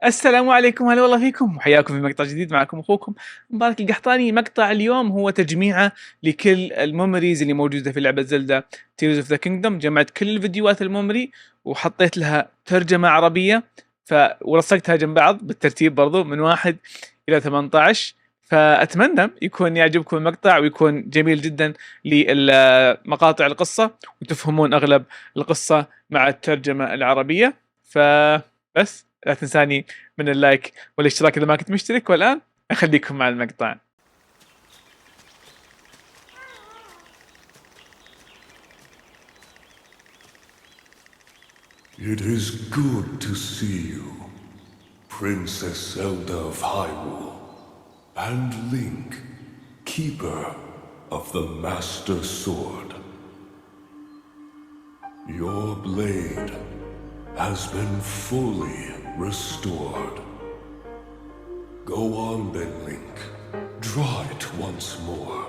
السلام عليكم، هلا والله فيكم وحياكم في مقطع جديد. معكم اخوكم مبارك القحطاني. مقطع اليوم هو تجميعه لكل الميموريز اللي موجوده في لعبه زلدا تيرز اوف ذا كينجدوم. جمعت كل الفيديوهات الميموري وحطيت لها ترجمه عربيه ورصقتها جنب بعض بالترتيب برضو من 1 الى 18. فاتمنى يكون يعجبكم المقطع ويكون جميل جدا لمقاطع القصه وتفهمون اغلب القصه مع الترجمه العربيه. فبس لا تنساني من اللايك والاشتراك اذا ما كنت مشترك. والان اخليكم مع المقطع. It is good to see you, Princess Zelda of Hyrule, and Link, Keeper of the Master Sword. Your blade has been fully restored. Go on then, Link. Draw it once more.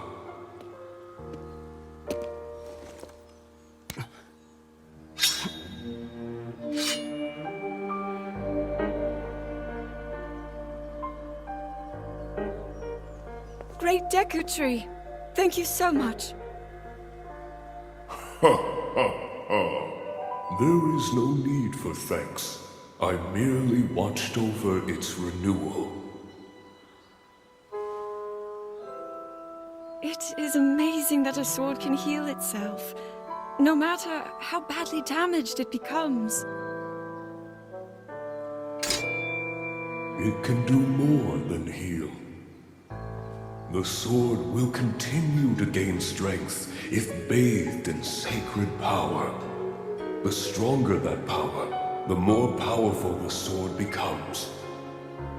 Great Deku Tree! Thank you so much. There is no need for thanks. I merely watched over its renewal. It is amazing that a sword can heal itself, no matter how badly damaged it becomes. It can do more than heal. The sword will continue to gain strength if bathed in sacred power. The stronger that power, the more powerful the sword becomes.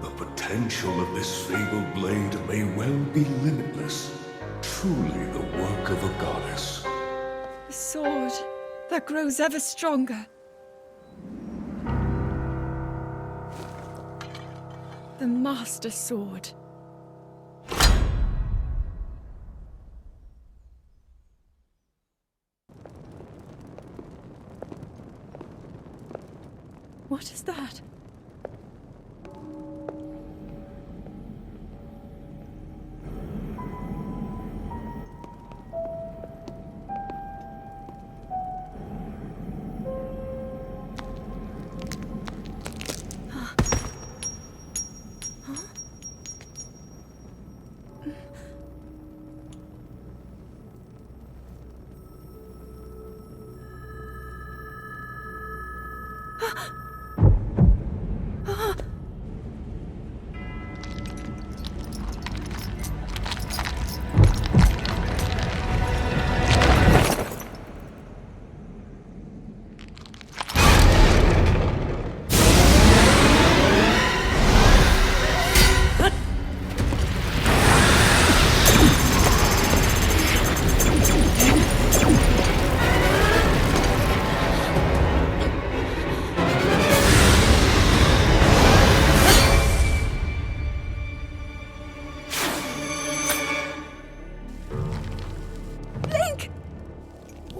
The potential of this fabled blade may well be limitless. Truly the work of a goddess. A sword that grows ever stronger. The Master Sword. What is that?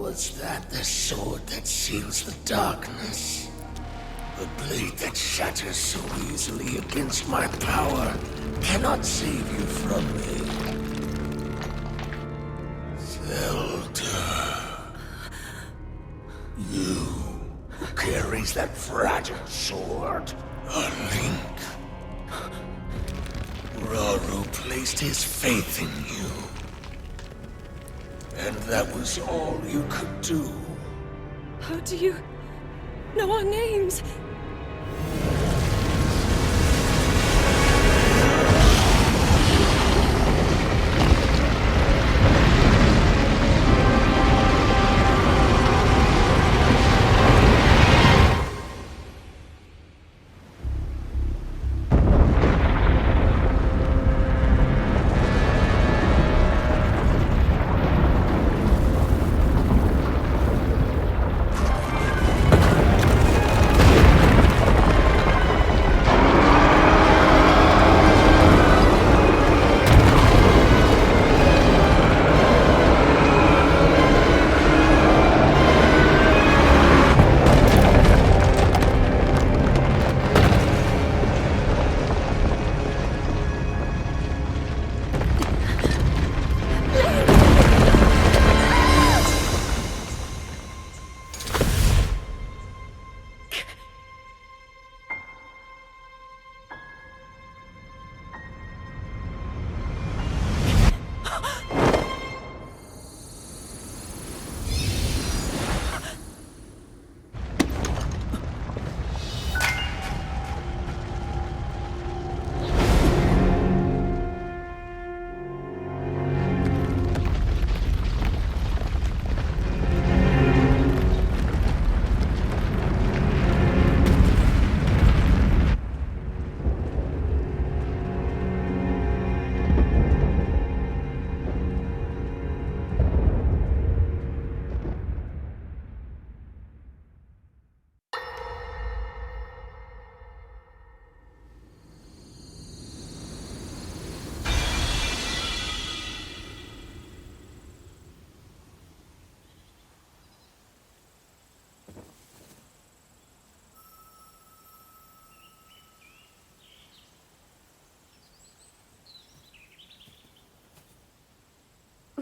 Was that the sword that seals the darkness? The blade that shatters so easily against my power cannot save you from me. Zelda. You who carries that fragile sword. A Link. Rauru placed his faith in you. And that was all you could do. How do you know our names?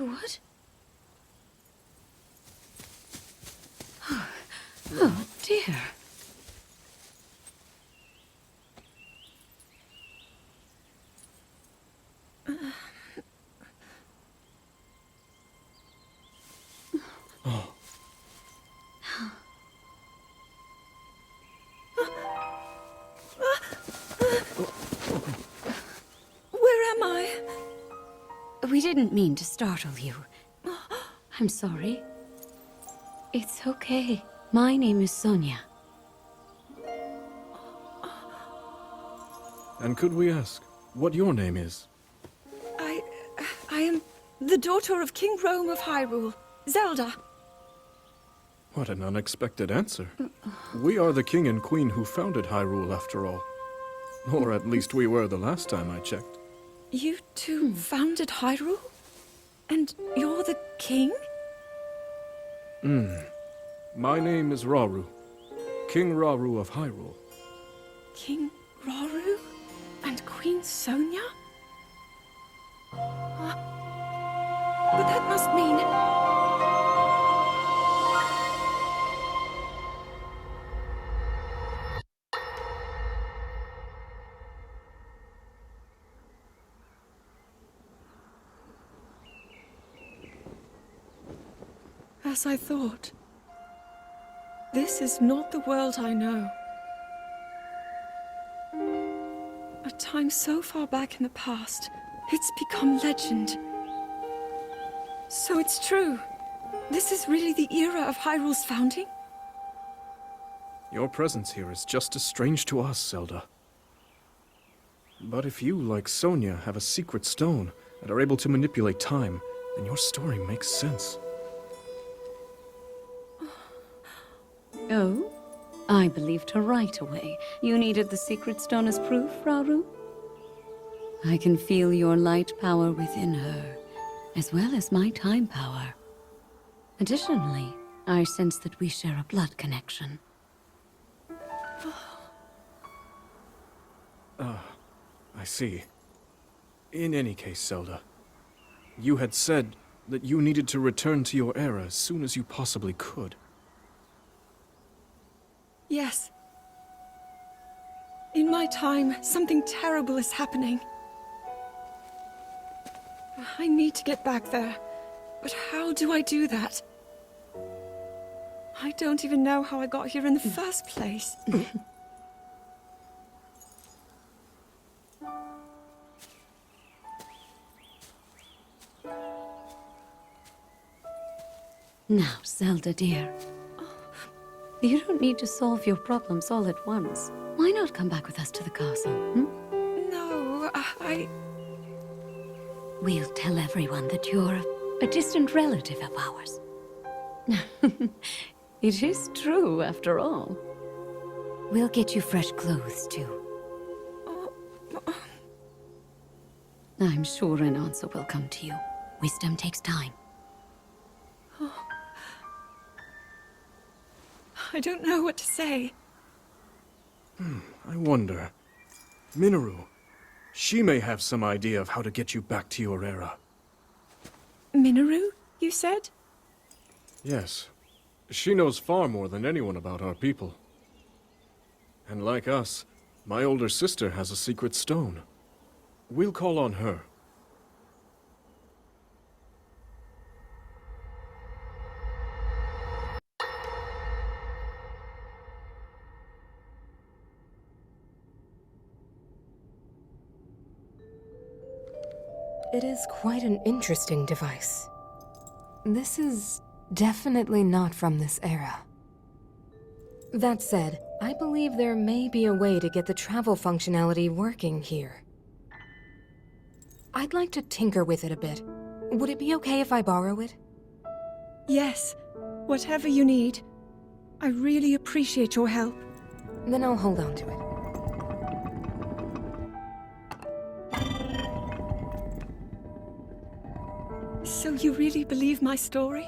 What? Oh, dear. Where am I? We didn't mean to startle you. I'm sorry. It's okay. My name is Sonia. And could we ask what your name is? I am the daughter of King Rome of Hyrule, Zelda. What an unexpected answer. We are the king and queen who founded Hyrule, after all. Or at least we were the last time I checked. You two founded Hyrule? And you're the king? My name is Rauru, King Rauru of Hyrule. King Rauru? And Queen Sonia? But that must mean... As I thought. This is not the world I know. A time so far back in the past, it's become legend. So it's true. This is really the era of Hyrule's founding? Your presence here is just as strange to us, Zelda. But if you, like Sonia, have a secret stone and are able to manipulate time, then your story makes sense. Oh? I believed her right away. You needed the secret stone as proof, Rauru? I can feel your light power within her, as well as my time power. Additionally, I sense that we share a blood connection. I see. In any case, Zelda, you had said that you needed to return to your era as soon as you possibly could. Yes. In my time, something terrible is happening. I need to get back there. But how do I do that? I don't even know how I got here in the first place. Now, Zelda dear. You don't need to solve your problems all at once. Why not come back with us to the castle, No, We'll tell everyone that you're a distant relative of ours. It is true, after all. We'll get you fresh clothes, too. I'm sure an answer will come to you. Wisdom takes time. I don't know what to say. I wonder. Minoru, she may have some idea of how to get you back to your era. Minoru, you said? Yes. She knows far more than anyone about our people. And like us, my older sister has a secret stone. We'll call on her. It is quite an interesting device. This is definitely not from this era. That said, I believe there may be a way to get the travel functionality working here. I'd like to tinker with it a bit. Would it be okay if I borrow it? Yes, whatever you need. I really appreciate your help. Then I'll hold on to it. So you really believe my story?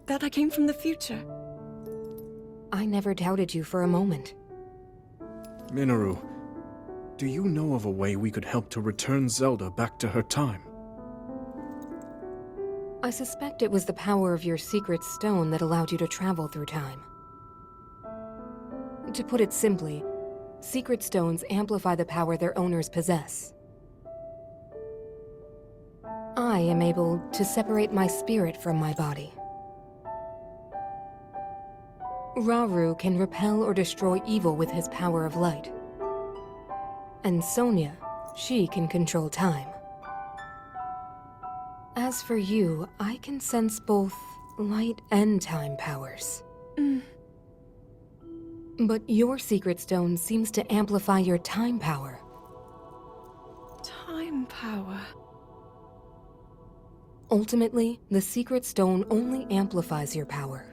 That I came from the future? I never doubted you for a moment. Minoru, do you know of a way we could help to return Zelda back to her time? I suspect it was the power of your secret stone that allowed you to travel through time. To put it simply, secret stones amplify the power their owners possess. I am able to separate my spirit from my body. Rauru can repel or destroy evil with his power of light. And Sonia, she can control time. As for you, I can sense both light and time powers. But your secret stone seems to amplify your time power. Time power. Ultimately, the secret stone only amplifies your power.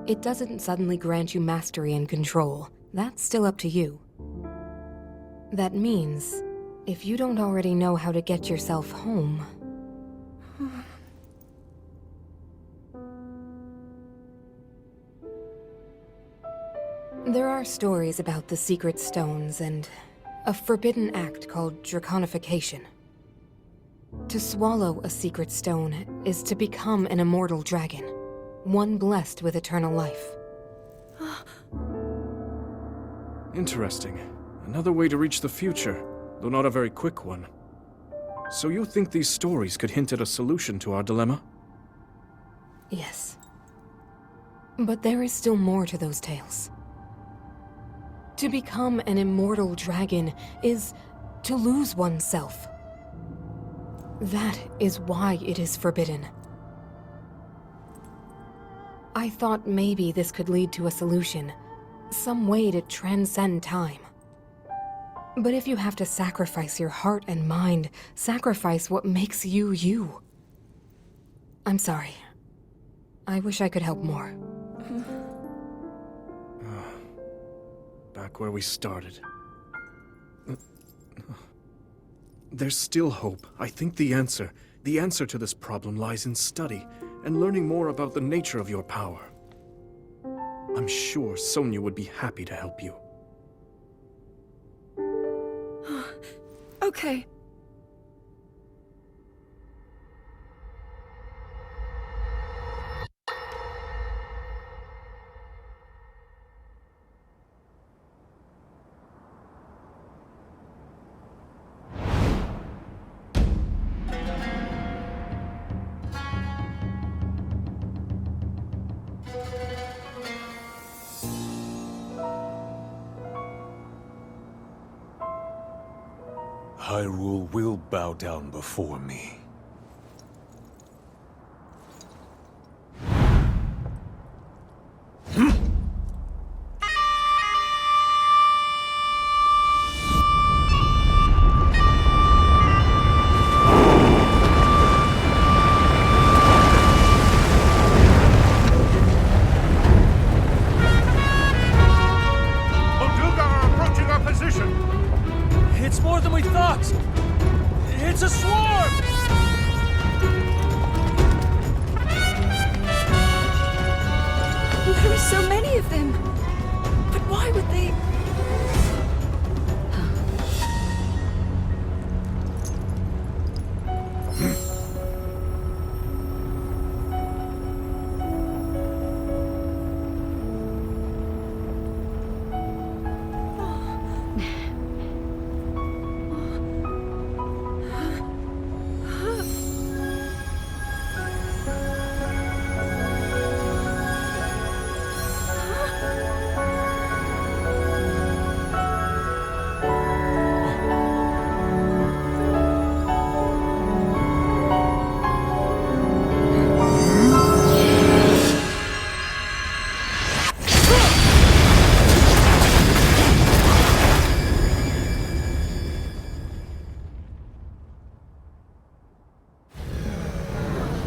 It doesn't suddenly grant you mastery and control. That's still up to you. That means, if you don't already know how to get yourself home... There are stories about the secret stones and a forbidden act called draconification. To swallow a secret stone is to become an immortal dragon, one blessed with eternal life. Interesting. Another way to reach the future, though not a very quick one. So you think these stories could hint at a solution to our dilemma? Yes. But there is still more to those tales. To become an immortal dragon is to lose oneself. That is why it is forbidden. I thought maybe this could lead to a solution, some way to transcend time. But if you have to sacrifice your heart and mind, sacrifice what makes you you. I'm sorry. I wish I could help more. Back where we started. There's still hope. I think the answer to this problem lies in study and learning more about the nature of your power. I'm sure Sonia would be happy to help you. Okay. Hyrule will bow down before me. Molduga are approaching our position! It's more than we thought! It's a swarm! There are so many of them. But why would they...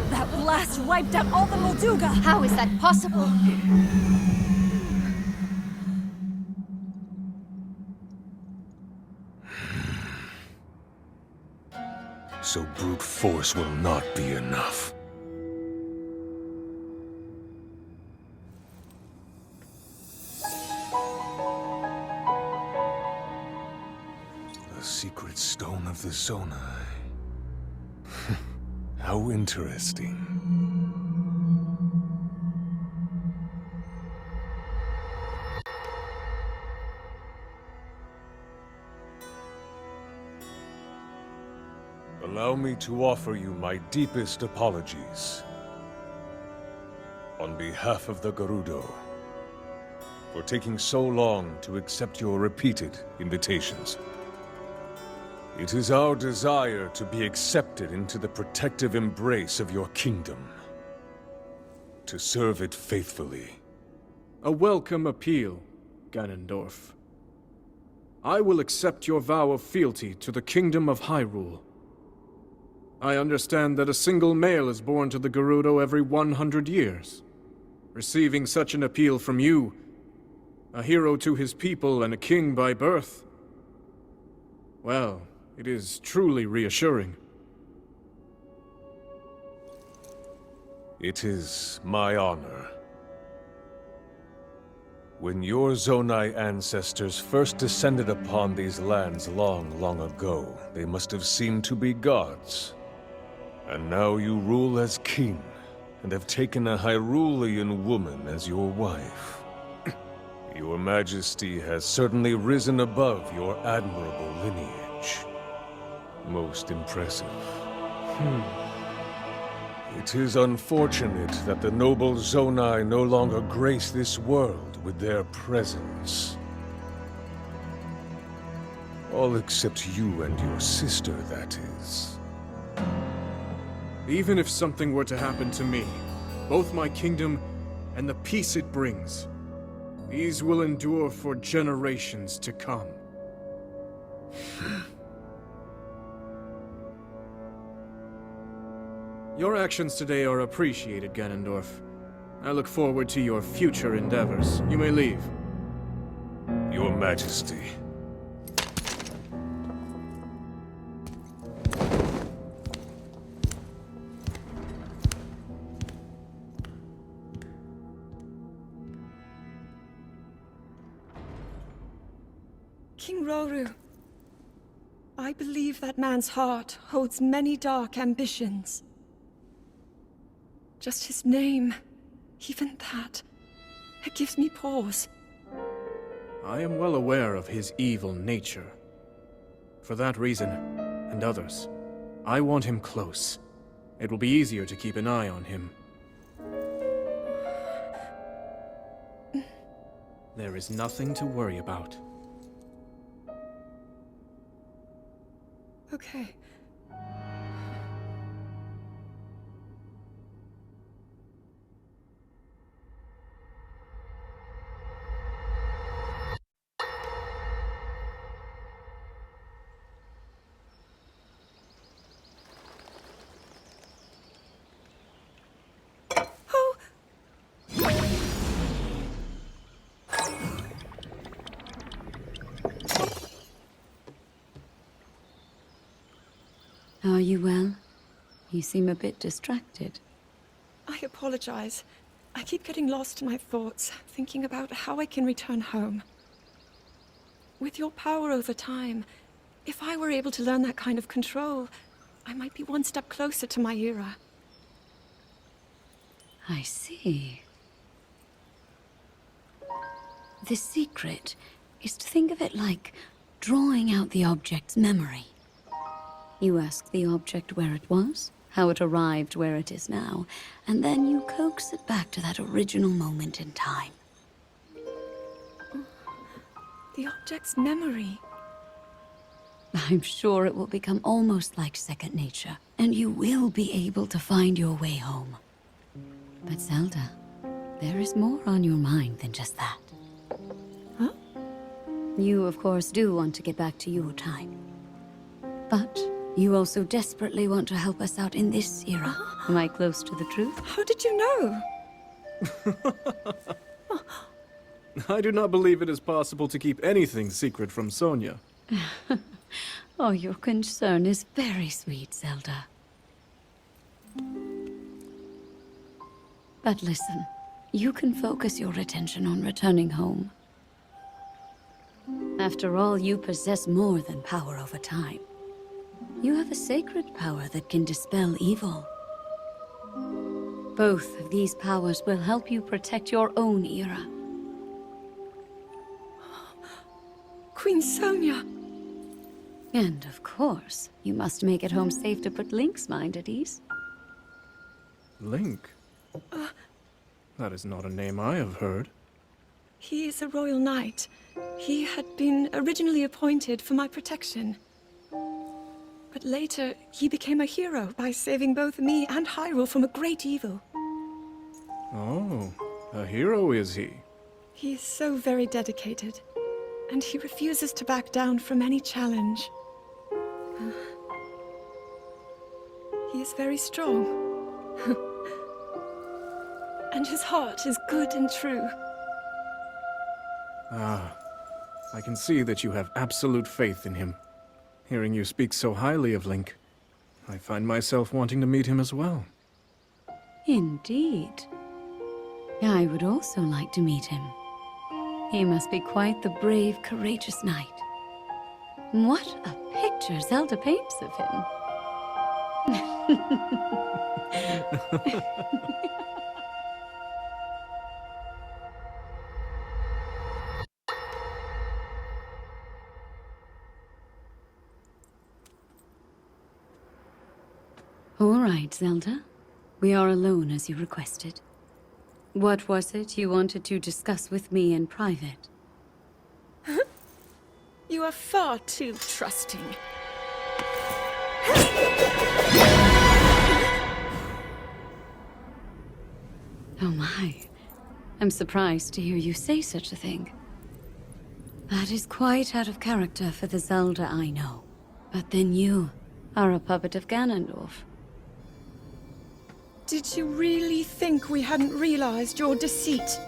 That blast wiped out all the Molduga! How is that possible? So brute force will not be enough. The secret stone of the Zonai. How interesting. Allow me to offer you my deepest apologies. On behalf of the Gerudo, for taking so long to accept your repeated invitations. It is our desire to be accepted into the protective embrace of your kingdom. To serve it faithfully. A welcome appeal, Ganondorf. I will accept your vow of fealty to the Kingdom of Hyrule. I understand that a single male is born to the Gerudo every 100 years. Receiving such an appeal from you, a hero to his people and a king by birth, well, it is truly reassuring. It is my honor. When your Zonai ancestors first descended upon these lands long, long ago, they must have seemed to be gods. And now you rule as king, and have taken a Hyrulean woman as your wife. Your Majesty has certainly risen above your admirable lineage. Most impressive. It is unfortunate that the noble Zonai no longer grace this world with their presence. All except you and your sister, that is. Even if something were to happen to me, both my kingdom and the peace it brings, these will endure for generations to come. Your actions today are appreciated, Ganondorf. I look forward to your future endeavors. You may leave. Your Majesty. King Roru, I believe that man's heart holds many dark ambitions. Just his name, even that, it gives me pause. I am well aware of his evil nature. For that reason, and others, I want him close. It will be easier to keep an eye on him. There is nothing to worry about. Okay. Are you well? You seem a bit distracted. I apologize. I keep getting lost in my thoughts, thinking about how I can return home. With your power over time, if I were able to learn that kind of control, I might be one step closer to my era. I see. The secret is to think of it like drawing out the object's memory. You ask the object where it was, how it arrived where it is now, and then you coax it back to that original moment in time. The object's memory. I'm sure it will become almost like second nature, and you will be able to find your way home. But Zelda, there is more on your mind than just that. Huh? You, of course, do want to get back to your time. But you also desperately want to help us out in this era. Am I close to the truth? How did you know? I do not believe it is possible to keep anything secret from Sonia. Oh, your concern is very sweet, Zelda. But listen, you can focus your attention on returning home. After all, you possess more than power over time. You have a sacred power that can dispel evil, Both of these powers will help you protect your own era. Queen Sonia! And of course, you must make it home safe to put Link's mind at ease. Link? That is not a name I have heard. He is a royal knight. He had been originally appointed for my protection. But later, he became a hero by saving both me and Hyrule from a great evil. Oh, a hero is he? He is so very dedicated, and he refuses to back down from any challenge. He is very strong. And his heart is good and true. Ah, I can see that you have absolute faith in him. Hearing you speak so highly of Link, I find myself wanting to meet him as well. Indeed. I would also like to meet him. He must be quite the brave, courageous knight. What a picture Zelda paints of him. All right, Zelda. We are alone as you requested. What was it you wanted to discuss with me in private? You are far too trusting. Oh my. I'm surprised to hear you say such a thing. That is quite out of character for the Zelda I know. But then you are a puppet of Ganondorf. Did you really think we hadn't realized your deceit?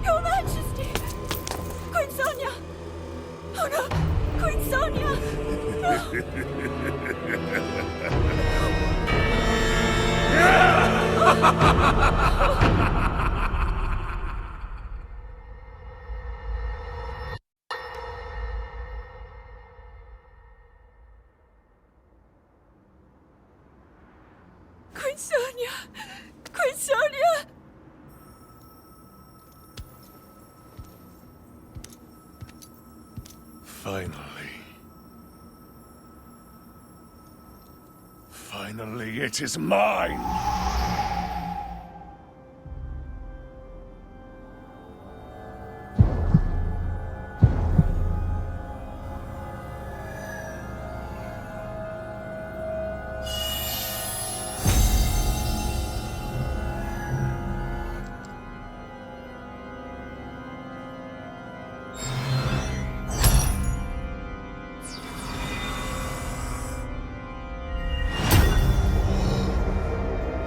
Your Majesty! Queen Sonia! Oh no! Queen Sonia! Queen Sonia! Queen Sonia! Finally. Finally, it is mine!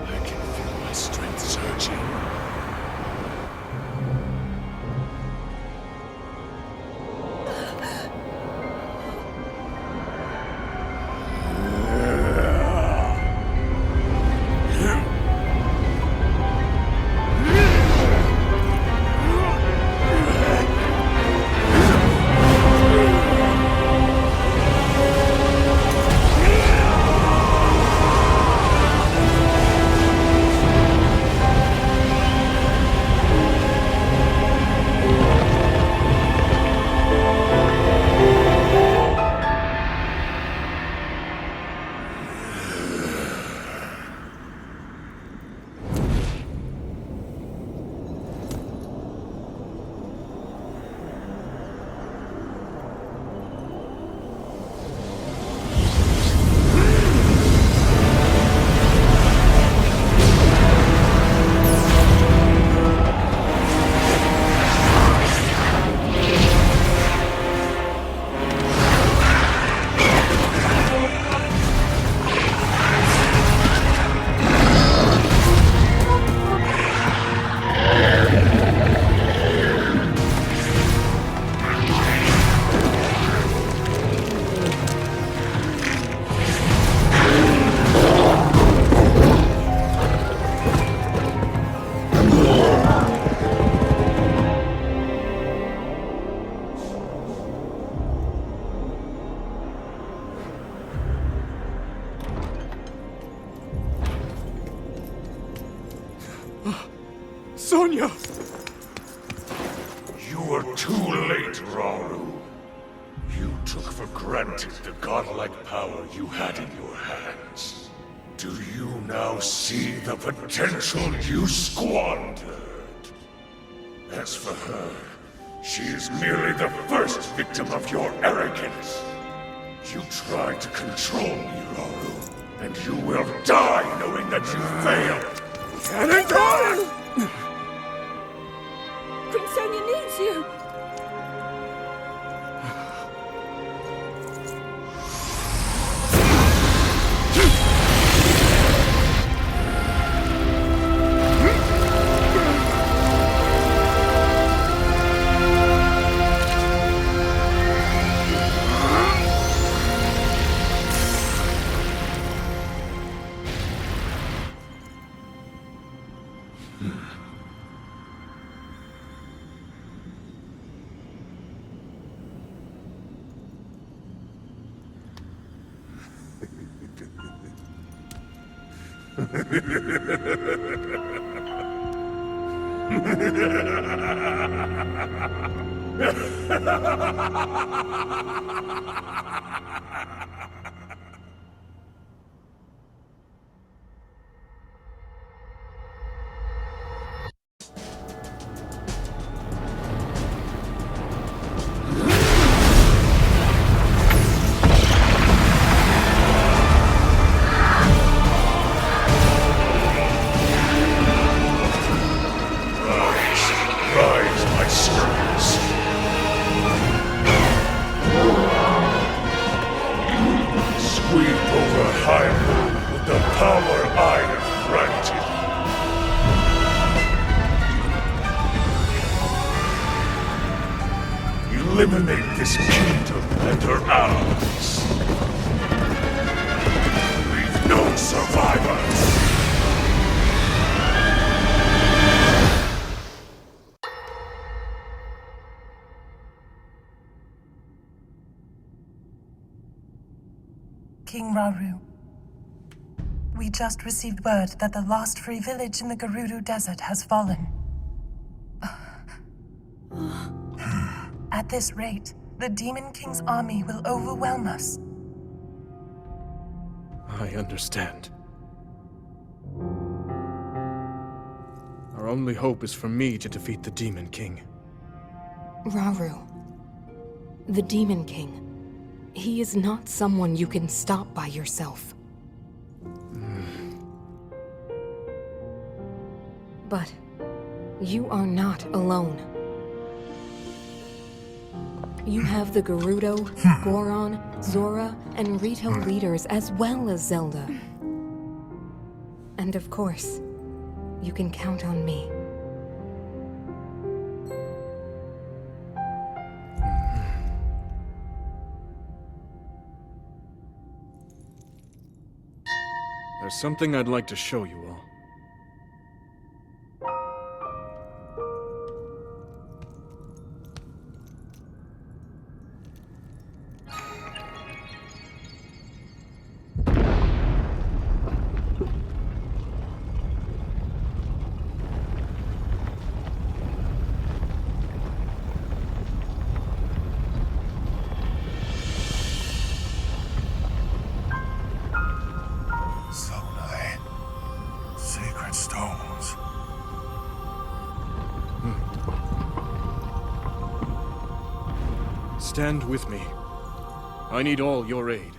I Sonia! You were too late, Rauru. You took for granted the godlike power you had in your hands. Do you now see the potential you squandered? As for her, she is merely the first victim of your arrogance. You tried to control me, Rauru, and you will die knowing that you failed. Cannonball! Queen Sonia needs you! Rise, my servants. Sweep over Hyrule with the power I have granted. Eliminate this kingdom and her allies. Leave no survivors. King Rauru, we just received word that the last free village in the Gerudo Desert has fallen. At this rate, the Demon King's army will overwhelm us. I understand. Our only hope is for me to defeat the Demon King. Rauru, the Demon King. He is not someone you can stop by yourself. But you are not alone. You have the Gerudo, Goron, Zora, and Rito leaders as well as Zelda. And of course, you can count on me. There's something I'd like to show you all. Zonai. Sacred stones. Stand with me. I need all your aid.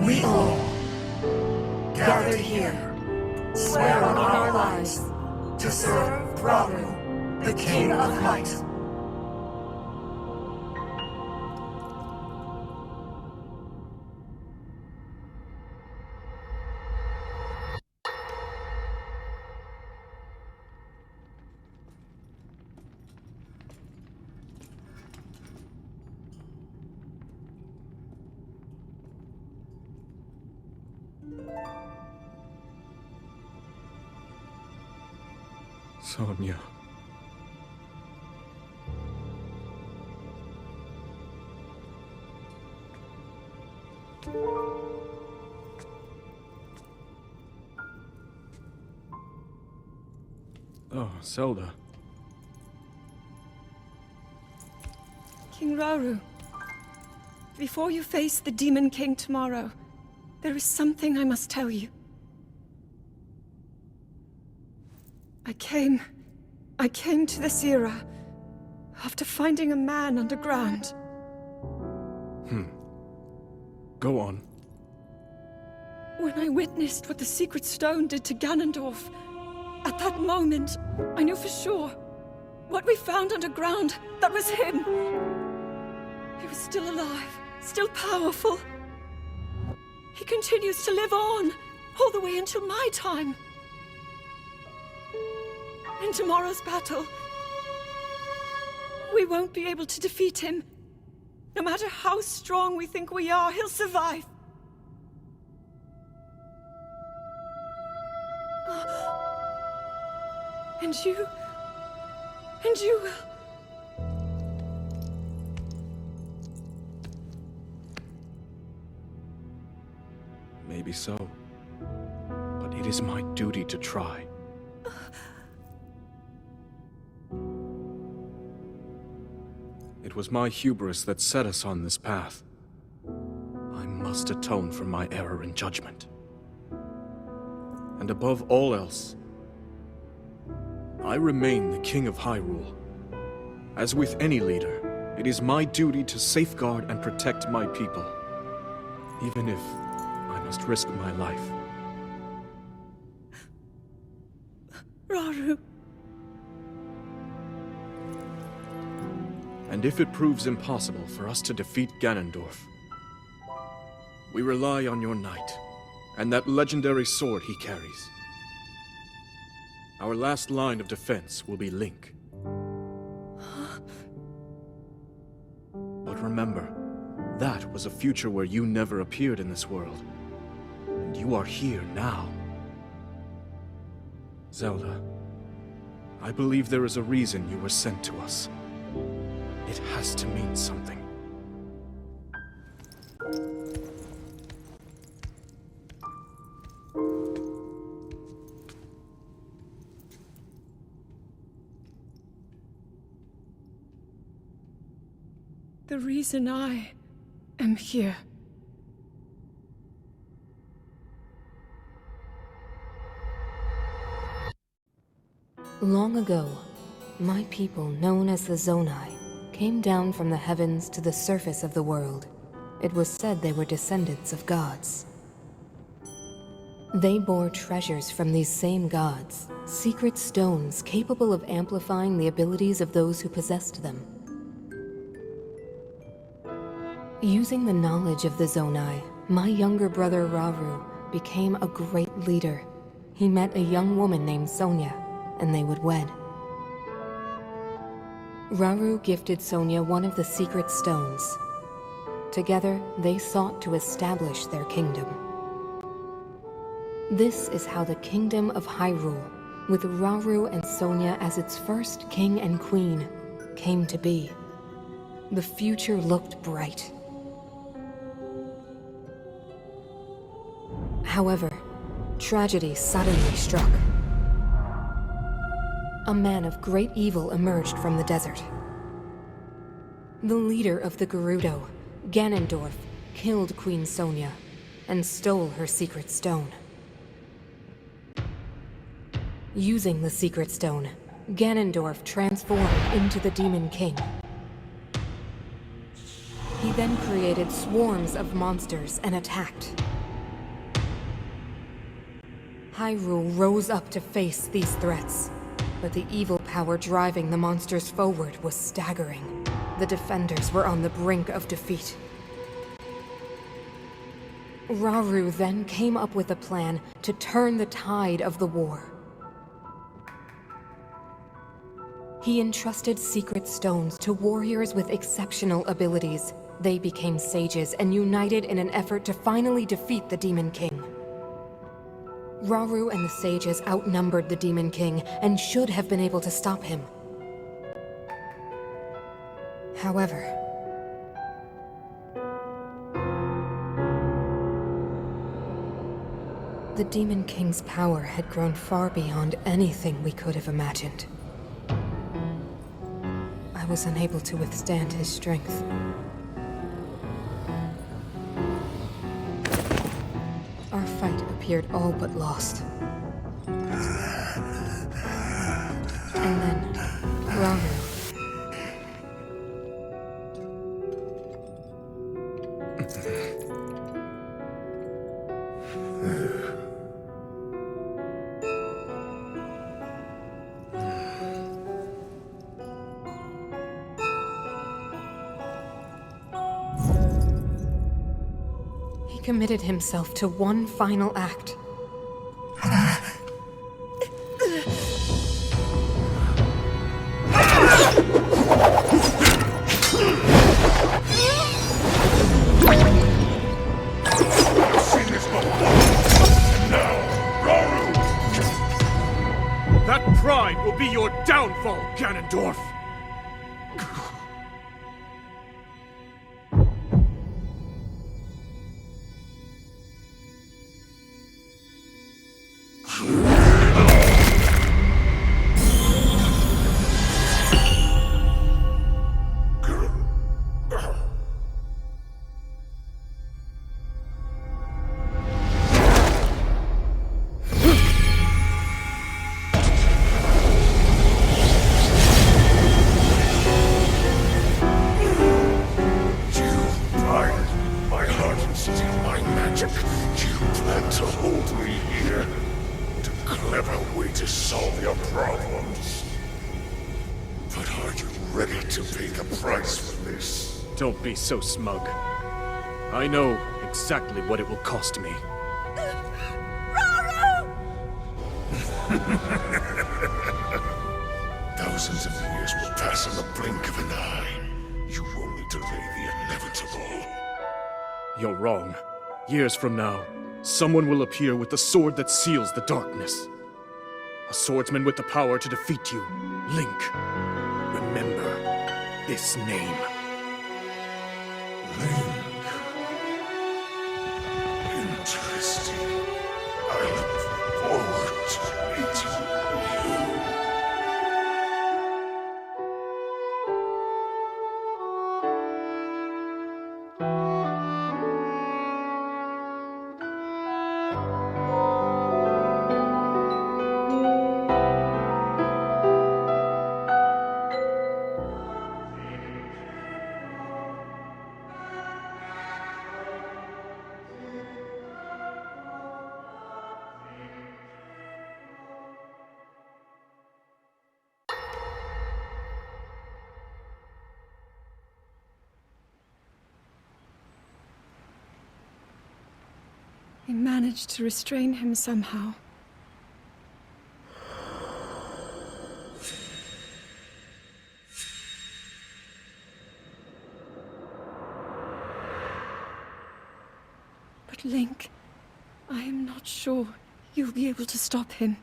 We all, gathered here, swear on our lives to serve Rauru, the King of Light. Sonya. Oh, Zelda. King Rauru, before you face the Demon King tomorrow, there is something I must tell you. I came to this era after finding a man underground. Go on. When I witnessed what the Secret Stone did to Ganondorf, at that moment, I knew for sure what we found underground, that was him. He was still alive, still powerful. He continues to live on, all the way until my time. In tomorrow's battle, we won't be able to defeat him. No matter how strong we think we are, he'll survive. And you will. Maybe so. But it is my duty to try. It was my hubris that set us on this path. I must atone for my error in judgment. And above all else, I remain the King of Hyrule. As with any leader, it is my duty to safeguard and protect my people, even if I must risk my life. Rauru. And if it proves impossible for us to defeat Ganondorf, we rely on your knight, and that legendary sword he carries. Our last line of defense will be Link. But remember, that was a future where you never appeared in this world. And you are here now. Zelda, I believe there is a reason you were sent to us. It has to mean something. The reason I am here. Long ago, my people, known as the Zonai, came down from the heavens to the surface of the world. It was said they were descendants of gods. They bore treasures from these same gods, secret stones capable of amplifying the abilities of those who possessed them. Using the knowledge of the Zonai, my younger brother Rauru became a great leader. He met a young woman named Sonya, and they would wed. Rauru gifted Sonya one of the secret stones. Together, they sought to establish their kingdom. This is how the Kingdom of Hyrule, with Rauru and Sonya as its first king and queen, came to be. The future looked bright. However, tragedy suddenly struck. A man of great evil emerged from the desert. The leader of the Gerudo, Ganondorf, killed Queen Sonya and stole her secret stone. Using the secret stone, Ganondorf transformed into the Demon King. He then created swarms of monsters and attacked. Hyrule rose up to face these threats. but the evil power driving the monsters forward was staggering. The defenders were on the brink of defeat. Rauru then came up with a plan to turn the tide of the war. He entrusted secret stones to warriors with exceptional abilities. They became sages and united in an effort to finally defeat the Demon King. Rauru and the sages outnumbered the Demon King and should have been able to stop him. However, the Demon King's power had grown far beyond anything we could have imagined. I was unable to withstand his strength. Our fight appeared all but lost. And then, Rauru. He committed himself to one final act. That pride will be your downfall, Ganondorf! Don't be so smug. I know exactly what it will cost me. Thousands of years will pass in the blink of an eye. You only delay the inevitable. You're wrong. Years from now, someone will appear with the sword that seals the darkness. A swordsman with the power to defeat you. Link. Remember this name. Link. Interesting. I look forward to meeting you. I managed to restrain him somehow. But Link, I am not sure you'll be able to stop him.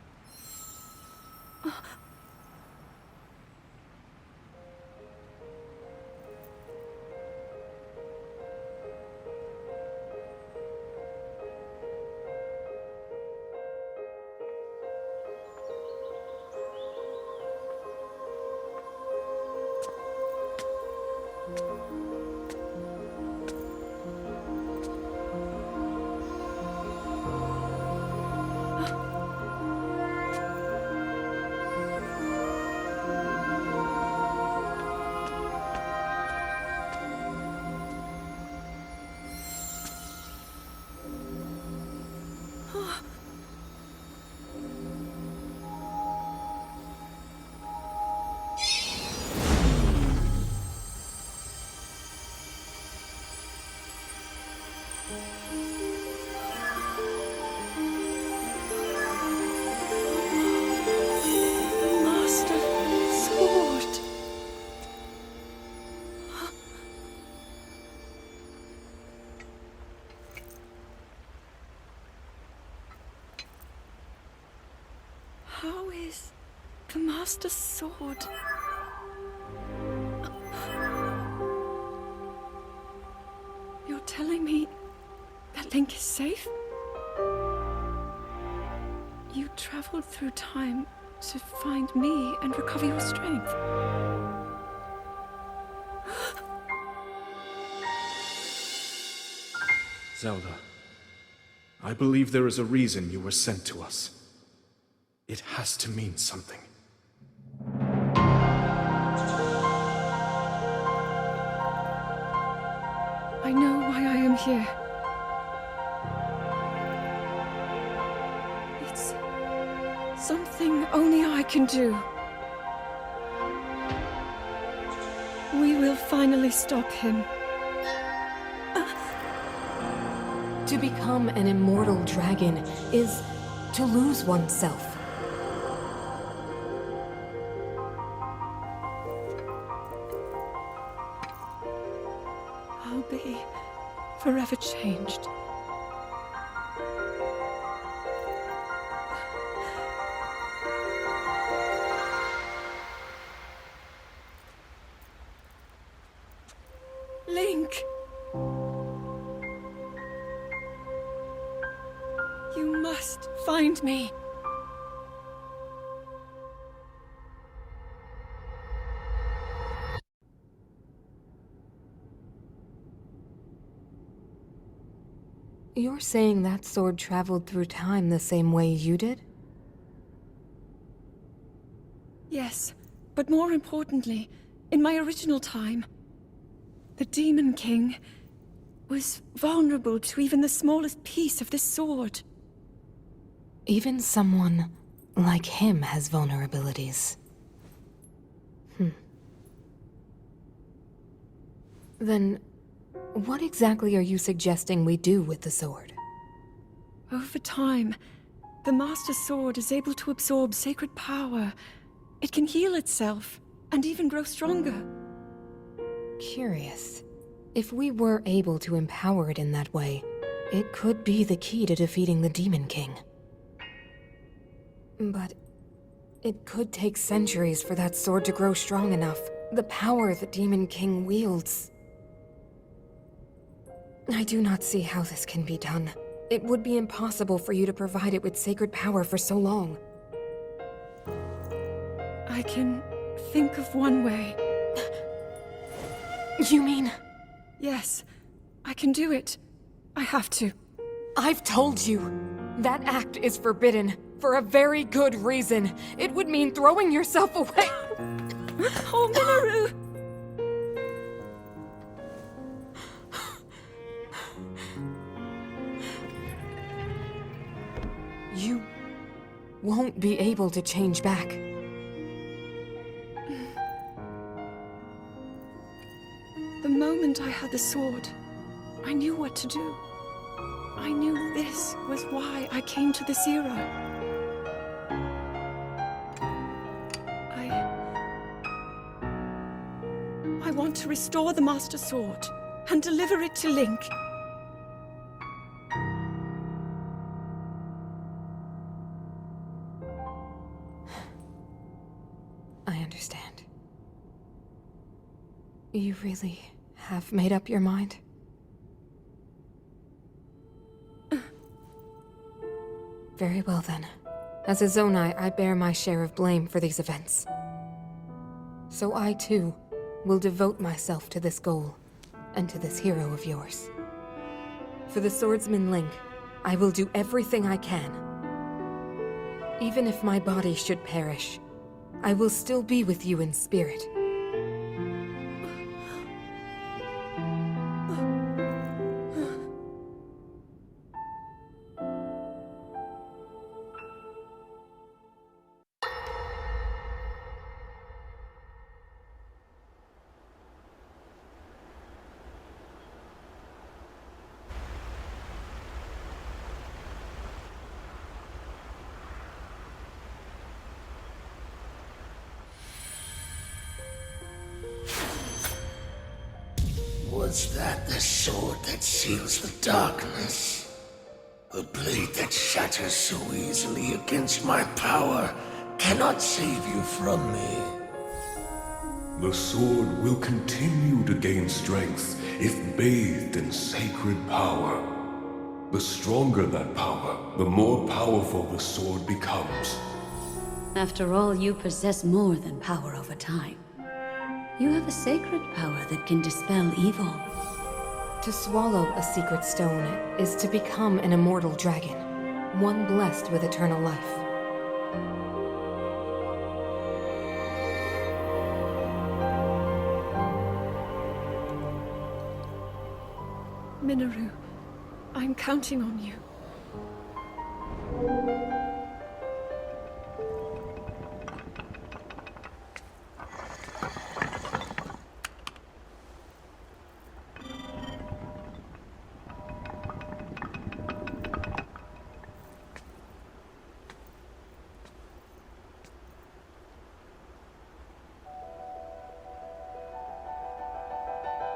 How is the Master Sword? You're telling me that Link is safe? You traveled through time to find me and recover your strength. Zelda, I believe there is a reason you were sent to us. It has to mean something. I know why I am here. It's something only I can do. We will finally stop him. To become an immortal dragon is to lose oneself. I'll be forever changed. Link! You must find me. You're saying that sword traveled through time the same way you did? Yes, but more importantly, in my original time, the Demon King was vulnerable to even the smallest piece of this sword. Even someone like him has vulnerabilities. Then, what exactly are you suggesting we do with the sword? Over time, the Master Sword is able to absorb sacred power. It can heal itself, and even grow stronger. Curious. If we were able to empower it in that way, it could be the key to defeating the Demon King. But it could take centuries for that sword to grow strong enough. The power the Demon King wields. I do not see how this can be done. It would be impossible for you to provide it with sacred power for so long. I can think of one way. You mean? Yes, I can do it. I have to. I've told you. That act is forbidden, for a very good reason. It would mean throwing yourself away. Oh, Mineru! You won't be able to change back. The moment I had the sword, I knew what to do. I knew this was why I came to this era. I want to restore the Master Sword and deliver it to Link. I understand. You really have made up your mind? Very well then. As a Zonai, I bear my share of blame for these events. So I too will devote myself to this goal, and to this hero of yours. For the swordsman Link, I will do everything I can. Even if my body should perish, I will still be with you in spirit. Was that the sword that seals the darkness? A blade that shatters so easily against my power cannot save you from me. The sword will continue to gain strength if bathed in sacred power. The stronger that power, the more powerful the sword becomes. After all, you possess more than power over time. You have a sacred power that can dispel evil. To swallow a secret stone is to become an immortal dragon, one blessed with eternal life. Minoru, I'm counting on you.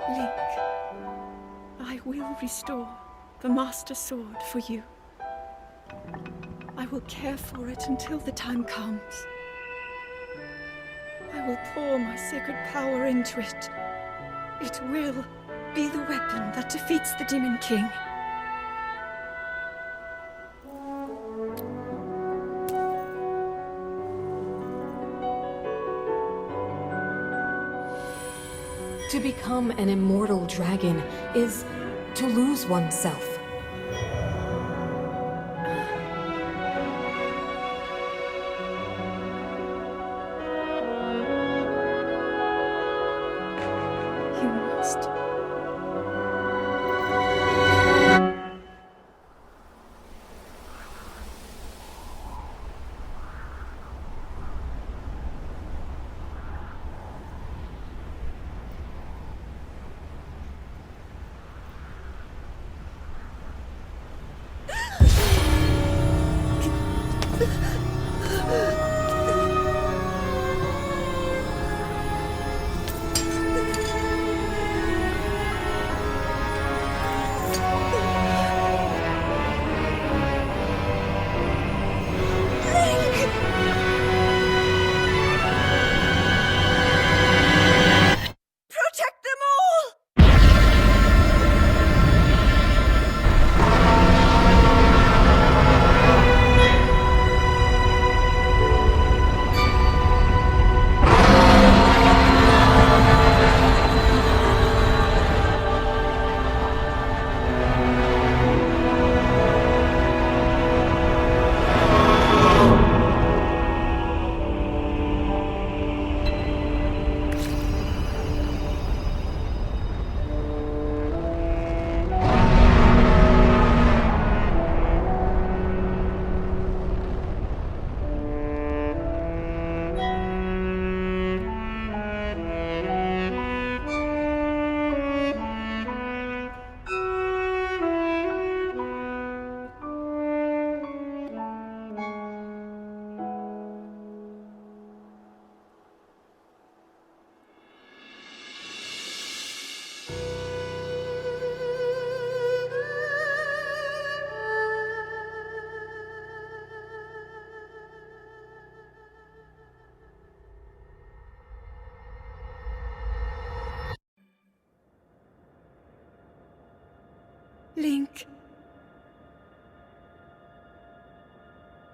Link, I will restore the Master Sword for you. I will care for it until the time comes. I will pour my sacred power into it. It will be the weapon that defeats the Demon King. To become an immortal dragon is to lose oneself. You must. Protect them all! Link.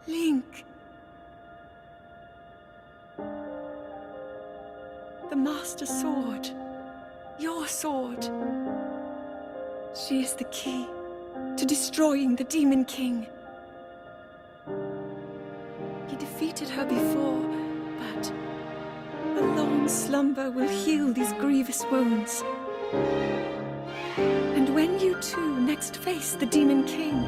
Link. The Master Sword. Your sword. She is the key to destroying the Demon King. He defeated her before, but a long slumber will heal these grievous wounds. And when you two next face the Demon King,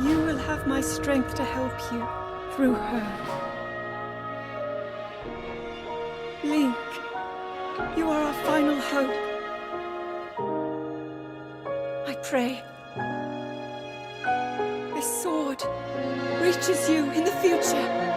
you will have my strength to help you through her. Link, you are our final hope. I pray this sword reaches you in the future.